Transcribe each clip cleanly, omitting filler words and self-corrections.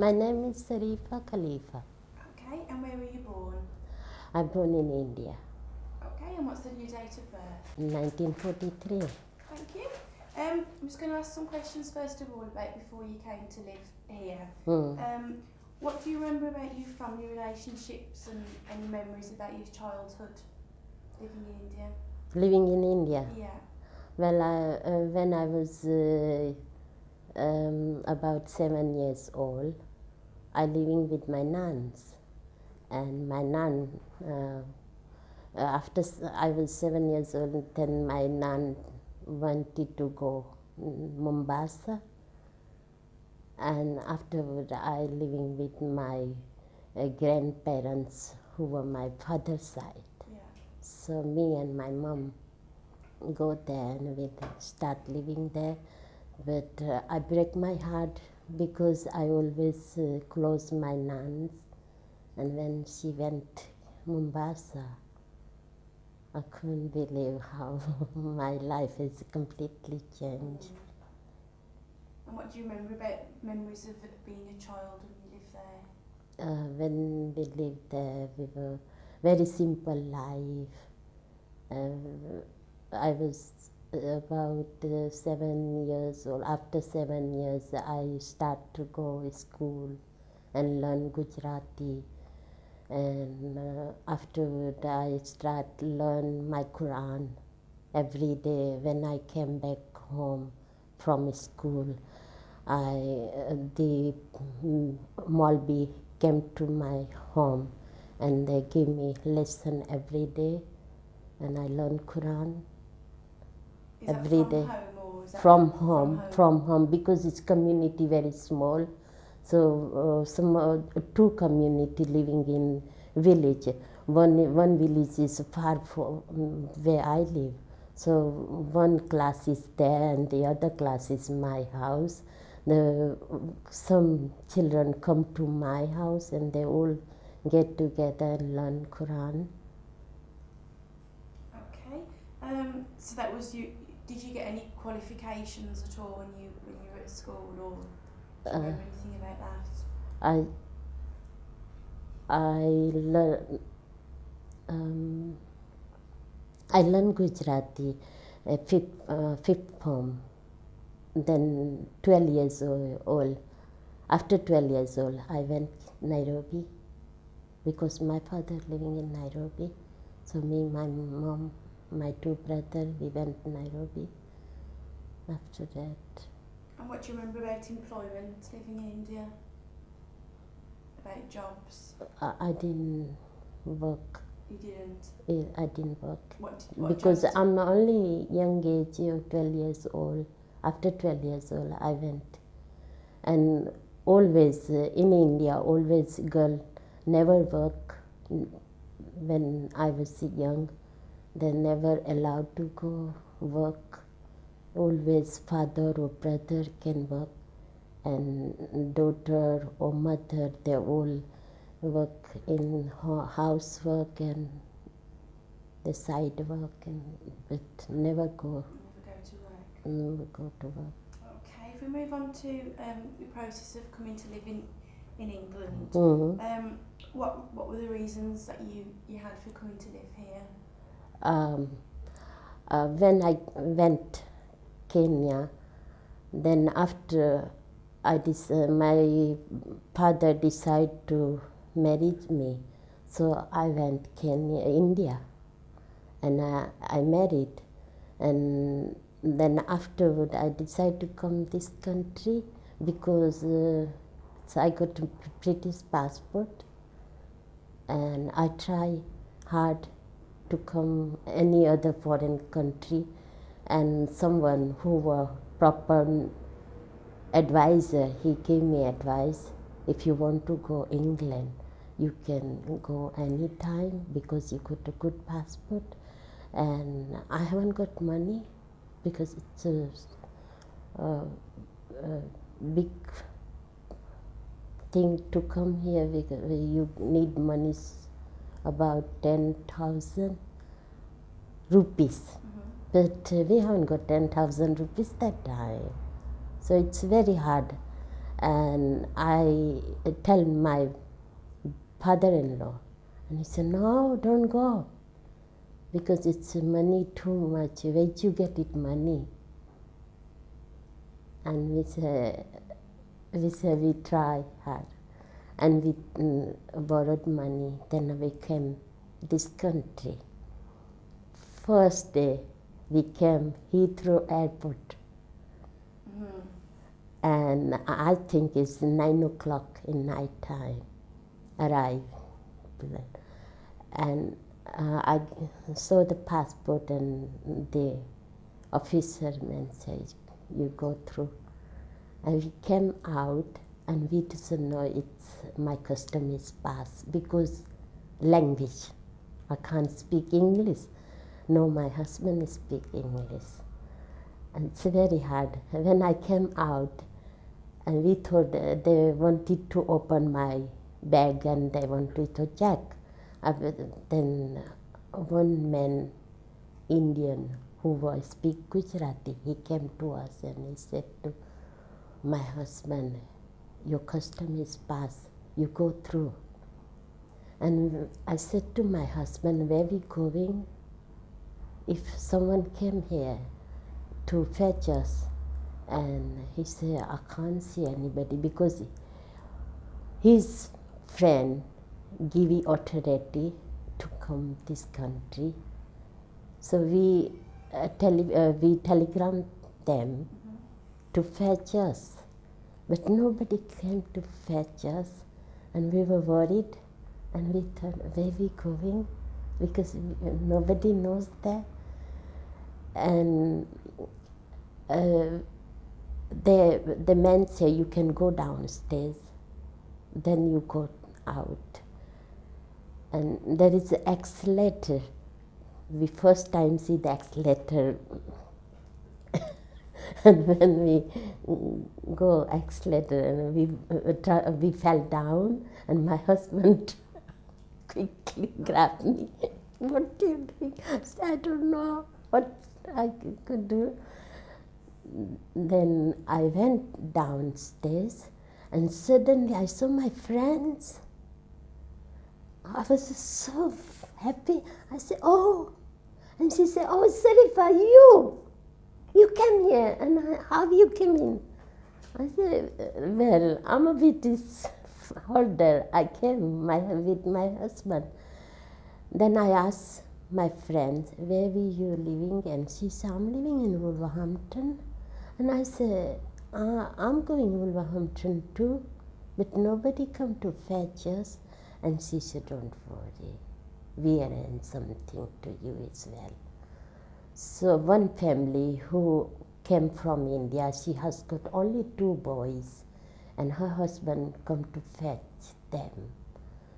My name is Sarifa Khalifa. Okay, and where were you born? I'm born in India, Okay, and what's your date of birth? 1943. Thank you. I'm just going to ask some questions first of all about before you came to live here. What do you remember about your family relationships and any memories about your childhood living in India? Living in India. Yeah. Well, when I was about 7 years old, I living with my nuns, and my nun. After I was 7 years old, then my nun wanted to go Mombasa, and afterward I living with my grandparents who were my father's side. Yeah. So me and my mom go there and we start living there. But I break my heart because I always close my nuns, and when she went Mombasa, I couldn't believe how my life is completely changed. And what do you remember about memories of being a child when you lived there? When we lived there, we were very simple life. I was about 7 years old. After 7 years, I start to go to school and learn Gujarati. And afterward, I start learn my Quran every day. When I came back home from school, the Maulvi came to my home and they give me lesson every day, and I learn Quran every day. From home, because it's community very small. So two community living in village. One village is far from where I live. So one class is there and the other class is my house. Some children come to my house and they all get together and learn Quran. Okay. So that was you. Did you get any qualifications at all when you were at school, or do you remember anything about that? I learned Gujarati fifth form. Then 12 years old. After 12 years old, I went Nairobi because my father living in Nairobi. So me, my mom, my two brothers, we went to Nairobi after that. And what do you remember about employment living in India? About jobs? I didn't work. You didn't? I didn't work. What because jobs? I'm only young age, 12 years old. After 12 years old, I went. And always, in India, always girl never work. When I was young, they never allowed to go work. Always father or brother can work, and daughter or mother, they all work in housework and the side work, but never go. Never go to work. Okay, if we move on to the process of coming to live in England, what were the reasons that you had for coming to live here? When I went Kenya, then after my father decided to marry me, so I went India, and I married, and then afterward I decided to come this country because so I got a British passport, and I try hard to come any other foreign country, and someone who was proper advisor, he gave me advice, if you want to go England, you can go anytime because you got a good passport, and I haven't got money because it's a big thing to come here, because you need money about 10,000 rupees. But we haven't got 10,000 rupees that time. So it's very hard. And I tell my father-in-law, and he said, no, don't go, because it's money too much. Where you get it money? And we try hard, and we borrowed money. Then we came this country. First day we came Heathrow Airport, and I think it's 9 o'clock in night time. Arrive, and I saw the passport, and the officerman says, you go through. And we came out, and we didn't know it's my custom is pass, because language, I can't speak English. No, my husband speak English, and it's very hard. When I came out, and we thought they wanted to open my bag, and they wanted to check. Then one man, Indian, who was speak Gujarati, he came to us and he said to my husband, your custom is passed, you go through. And I said to my husband, where we going? If someone came here to fetch us, and he said, I can't see anybody, because his friend give authority to come this country. So we telegrammed them to fetch us, but nobody came to fetch us, and we were worried, and we thought, where we going? Because nobody knows that. And the man say, you can go downstairs, then you go out. And there is an accelerator. We first time see the accelerator. And when we go accelerator, and we fell down, and my husband quickly grabbed me. What are you doing? I said, I don't know what I could do. Then I went downstairs, and suddenly I saw my friends. I was so happy. I said, oh. And she said, oh, Sarifa, you came here. And how you came in? I said, well, I'm a bit older. I came with my husband. Then I asked my friend, where were you living? And she said, I'm living in Wolverhampton. And I said, I'm going Wolverhampton too, but nobody come to fetch us. And she said, don't worry, we arrange something to you as well. So one family who came from India, she has got only 2 boys, and her husband come to fetch them.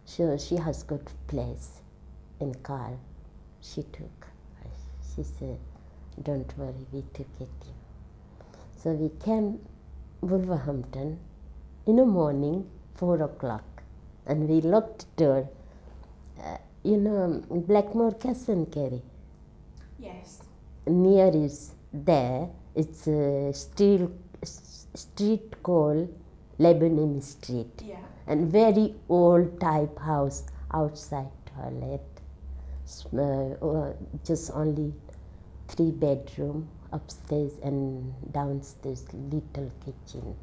So she has got place in car. She took. She said, don't worry, we took it. So we came Wolverhampton in the morning, 4 o'clock, and we locked the door. Blackmore Castle, Kerry. Yes. Near is there. It's a street called Lebanon Street. Yeah. And very old type house, outside toilet. Just only 3 bedroom, upstairs and downstairs little kitchen.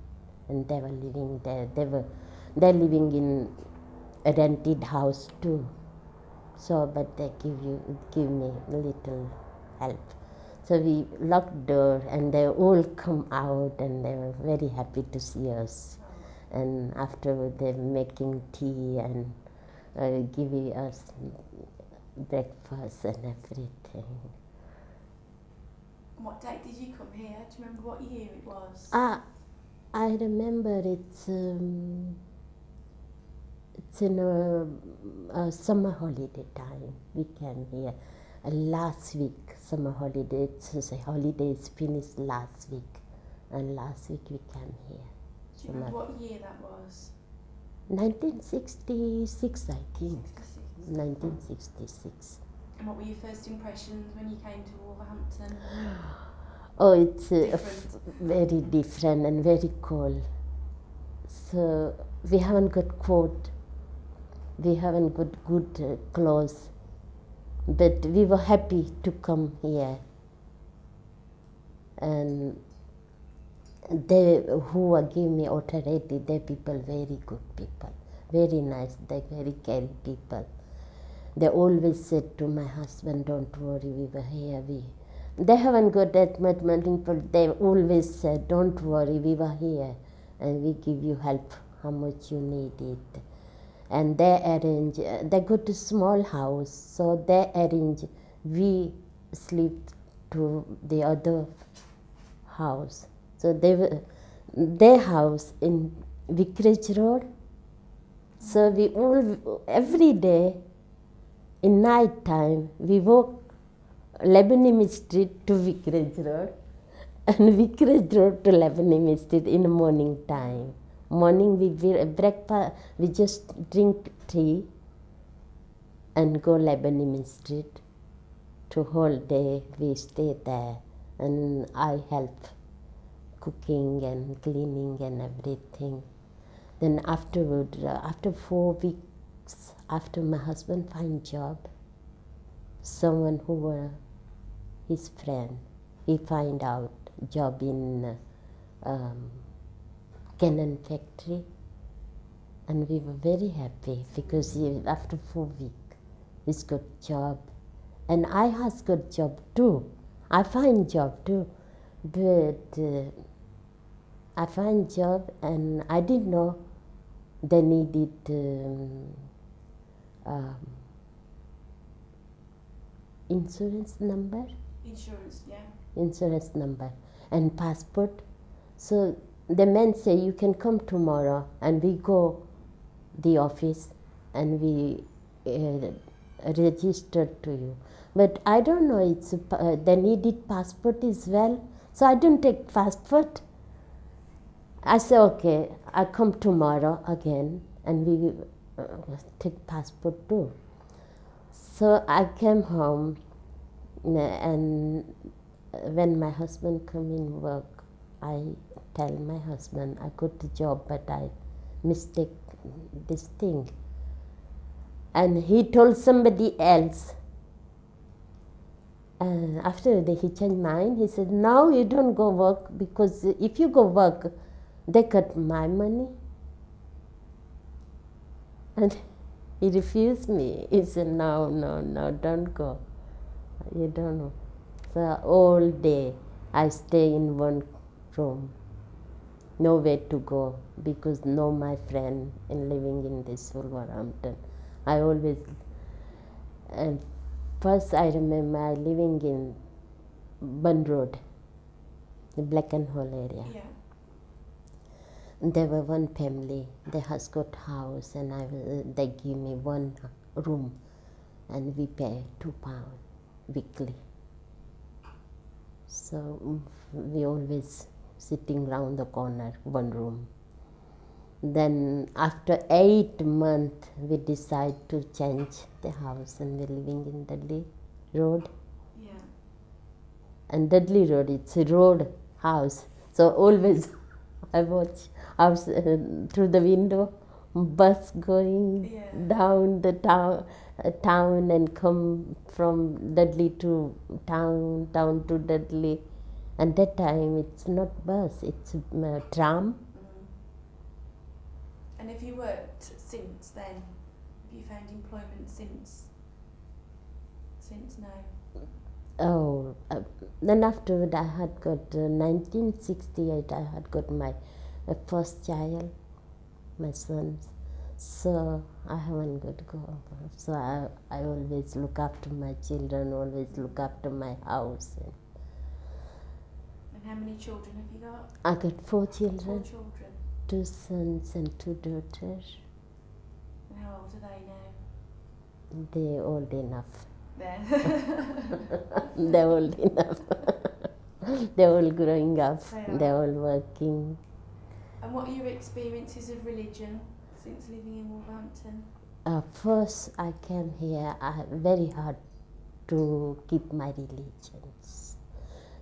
And they were living there. They're living in a rented house too. So, but they give me a little help. So we locked door, and they all come out, and they were very happy to see us. And after they're making tea and giving us breakfast and everything. What date did you come here? Do you remember what year it was? I remember it's in a summer holiday time. We came here last week. Summer holiday. Holidays finished last week, and last week we came here. Do you remember what year that was? 1966, I think. 66. 1966. And what were your first impressions when you came to Wolverhampton? Oh, it's very different and very cold. So we haven't got coat, we haven't got good clothes, but we were happy to come here. And they who gave me authority, they people very good people, very nice, they very caring people. They always said to my husband, don't worry, we were here. They haven't got that much money, but they always said, don't worry, we were here and we give you help how much you need it. And they arrange, they got a small house, so they arrange, we sleep to the other house. So their house in Vicarage Road. So we all, every day, in night time, we walk Lebanon Street to Vicarage Road and Vicarage Road to Lebanon Street in the morning time. Morning we breakfast, we just drink tea and go Lebanon Street. To whole day we stay there and I help cooking and cleaning and everything. Then afterward, after 4 weeks, after my husband find job, someone who were his friend, he find out job in Canon factory, and we were very happy because after 4 weeks, he's got job, and I has got job too. I find job too, but I find job and I didn't know they needed insurance number. Insurance, yeah. Insurance number and passport. So the man say you can come tomorrow, and we go the office and we register to you. But I don't know, it's they needed passport as well, so I didn't take passport. I said okay, I come tomorrow again and we take passport too. So I came home, and when my husband come in work, I tell my husband I got the job but I mistake this thing. And he told somebody else. After he changed mind, he said, now you don't go work, because if you go work, they cut my money. And he refused me. He said, no, don't go. You don't know. So all day I stay in one room, nowhere to go, because no my friend in living in this Wolverhampton. I always, first I remember I living in Bun Road, the Black and Hole area. Yeah. There were one family, they has got house, and they give me one room, and we pay £2 weekly. So we always sitting round the corner, one room. Then after 8 months, we decide to change the house, and we're living in Dudley Road. Yeah. And Dudley Road, it's a road house, so always I watch house through the window, bus going down the town and come from Dudley to town to Dudley. And that time it's not bus, it's tram. And have you worked since then? Have you found employment since now? Oh, then afterward I had got 1968. I had got my first child, my sons. So I haven't got to go. So I always look after my children, always look after my house. And how many children have you got? I got 4 children. 4 children. 2 sons and 2 daughters. And how old are they now? They're old enough. There. They're old enough. They're all growing up. They're all working. And what are your experiences of religion since living in Wolverhampton? First, I came here, very hard to keep my religions.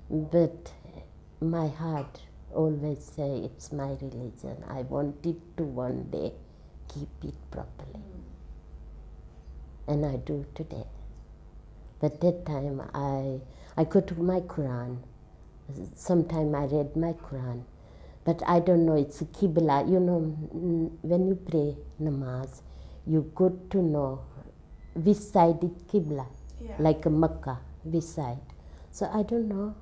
But my heart always say it's my religion. I wanted to one day keep it properly. And I do today. But that time I go to my Quran. Sometime I read my Quran. But I don't know, it's a Qibla. You know, when you pray namaz, you got to know which side is Qibla. Yeah. Like a Makkah, which side. So I don't know.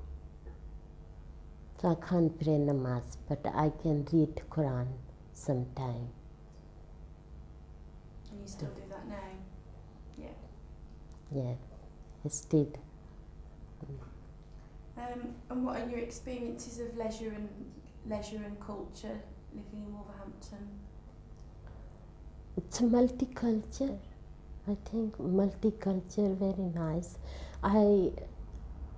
So I can't pray namaz, but I can read Quran sometime. And you still do that now? Yeah. Yeah, it's did. And what are your experiences of leisure and culture living in Wolverhampton? It's a multicultural. I think multicultural, very nice. I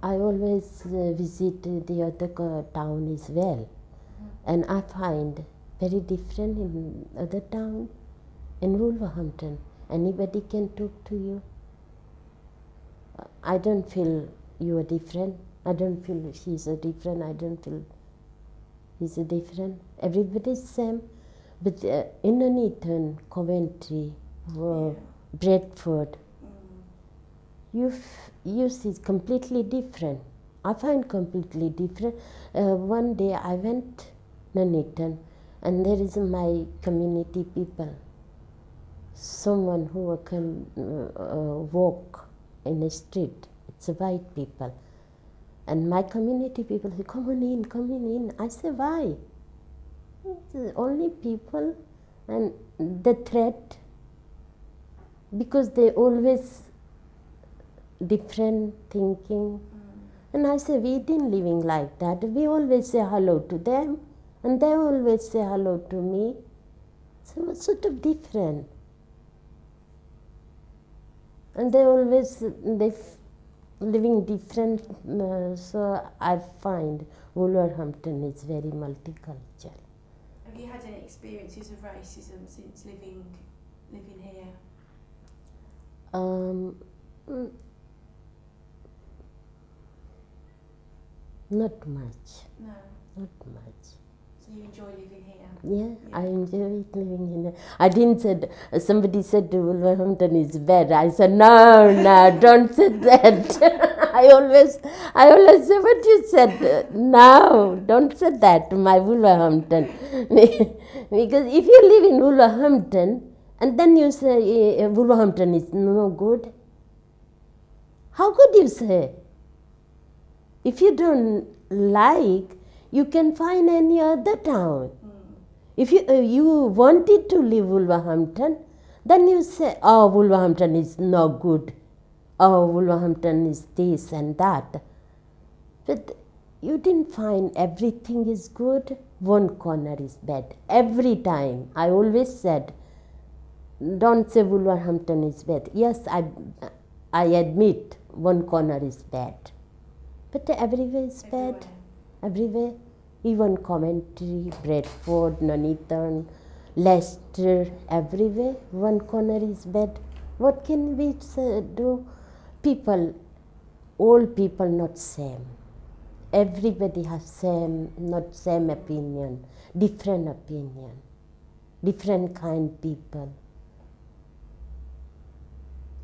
always visit the other town as well, and I find very different in other town. In Wolverhampton, anybody can talk to you. I don't feel you are different. I don't feel she's a different. I don't feel he's a different. Everybody's same. But in Nuneaton, Coventry, Bradford, you see completely different. I find completely different. One day I went Nuneaton, and there is my community people. Someone who can walk in the street. It's a white people. And my community people say, come on in. I say, why? It's only people. And the threat, because they always different thinking. And I say, we didn't living like that. We always say hello to them. And they always say hello to me. So it's sort of different. And they always living different, so I find Wolverhampton is very multicultural. Have you had any experiences of racism since living here? Not much. No. Not much. So you enjoy living here? Yeah, I enjoy living here. I didn't say, somebody said Wolverhampton is bad. I said, no, don't say that. I always say what you said. No, don't say that to my Wolverhampton. Because if you live in Wolverhampton and then you say Wolverhampton is no good, how could you say? If you don't like, you can find any other town. If you wanted to live Wolverhampton, then you say, oh, Wolverhampton is no good. Oh, Wolverhampton is this and that. But you didn't find everything is good, one corner is bad. Every time, I always said, don't say Wolverhampton is bad. Yes, I admit one corner is bad. But everywhere is bad. Everywhere. Even Coventry, Bradford, Nuneaton, Leicester, everywhere. One corner is bad. What can we do? People, all people not same. Everybody has not same opinion, different opinion, different kind people.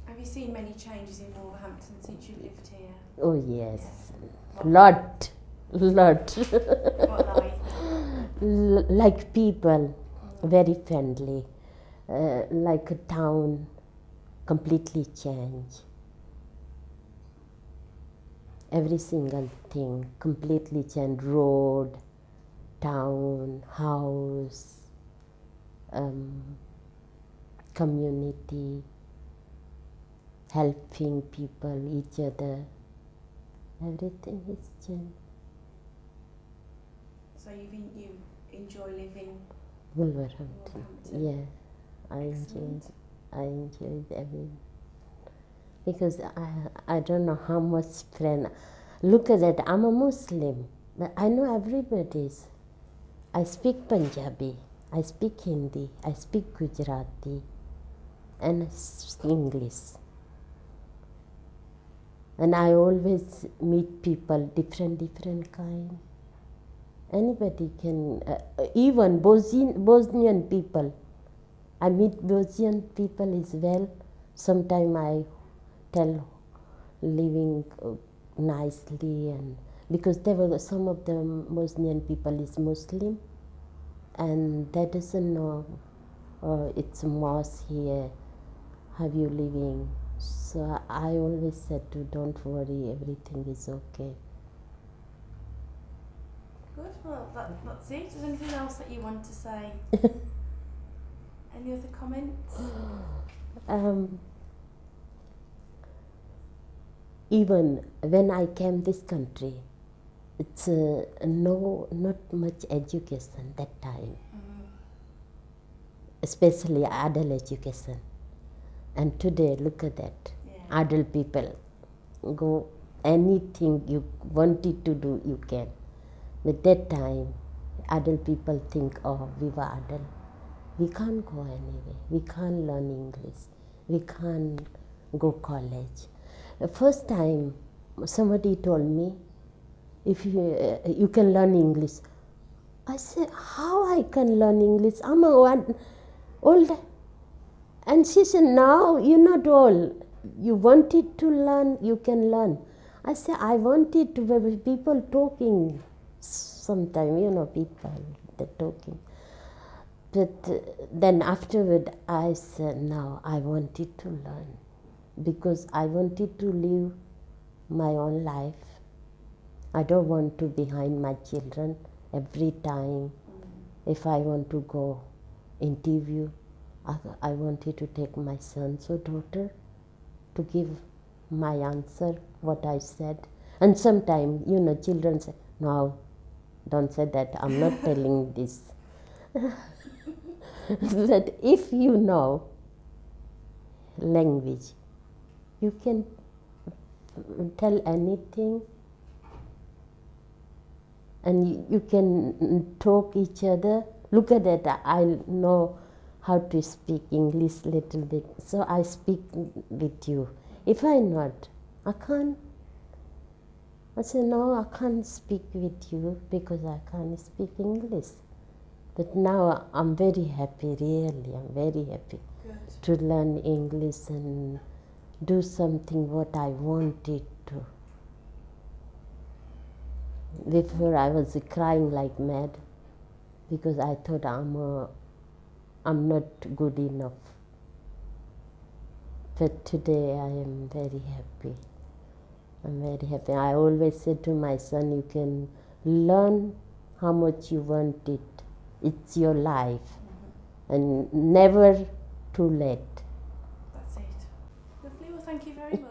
Have you seen many changes in Wolverhampton since you've lived here? Oh yes, lot. What like? Like people, very friendly. Like a town, completely changed. Every single thing completely changed. Road, town, house, community, helping people, each other. Everything is changed. So you enjoy living Wolverhampton. Wolverhampton? Yeah, I Excellent. enjoyed every, because I don't know how much friend. Look at that, I'm a Muslim, but I know everybody's. I speak Punjabi, I speak Hindi, I speak Gujarati, and English. And I always meet people different kind. Anybody can, even Bosnian people. I meet Bosnian people as well. Sometimes I tell living nicely, and because there were some of the Bosnian people is Muslim, and they doesn't know it's a mosque here, how you living. So I always said to don't worry, everything is okay. Good, well that's it. Is there anything else that you want to say? Any other comments? Even when I came this country, it's not much education that time, especially adult education. And today, look at that, adult people go anything you wanted to do, you can. But that time, adult people think, oh, we were adult, we can't go anywhere, we can't learn English, we can't go college. The first time somebody told me, if you can learn English. I said, how I can learn English? I'm old. And she said, no, you're not old. You wanted to learn, you can learn. I said, I wanted to be people talking sometime, people, they're talking. But then afterward, I said, no, I wanted to learn because I wanted to live my own life. I don't want to behind my children every time. If I want to go interview, I wanted to take my sons or daughter to give my answer, what I said. And sometimes, children say, no, don't say that, I'm not telling this. But if you know language, you can tell anything, and you can talk each other. Look at that, I know how to speak English little bit, so I speak with you. If I not, I can't. I say, no, I can't speak with you because I can't speak English. But now I'm very happy, really, I'm very happy. Good. To learn English and do something what I wanted to. Before I was crying like mad because I thought I'm not good enough. But today I am very happy. I'm very happy. I always say to my son, you can learn how much you want it. It's your life. And never too late. That's it. Lovely. Well, thank you very much.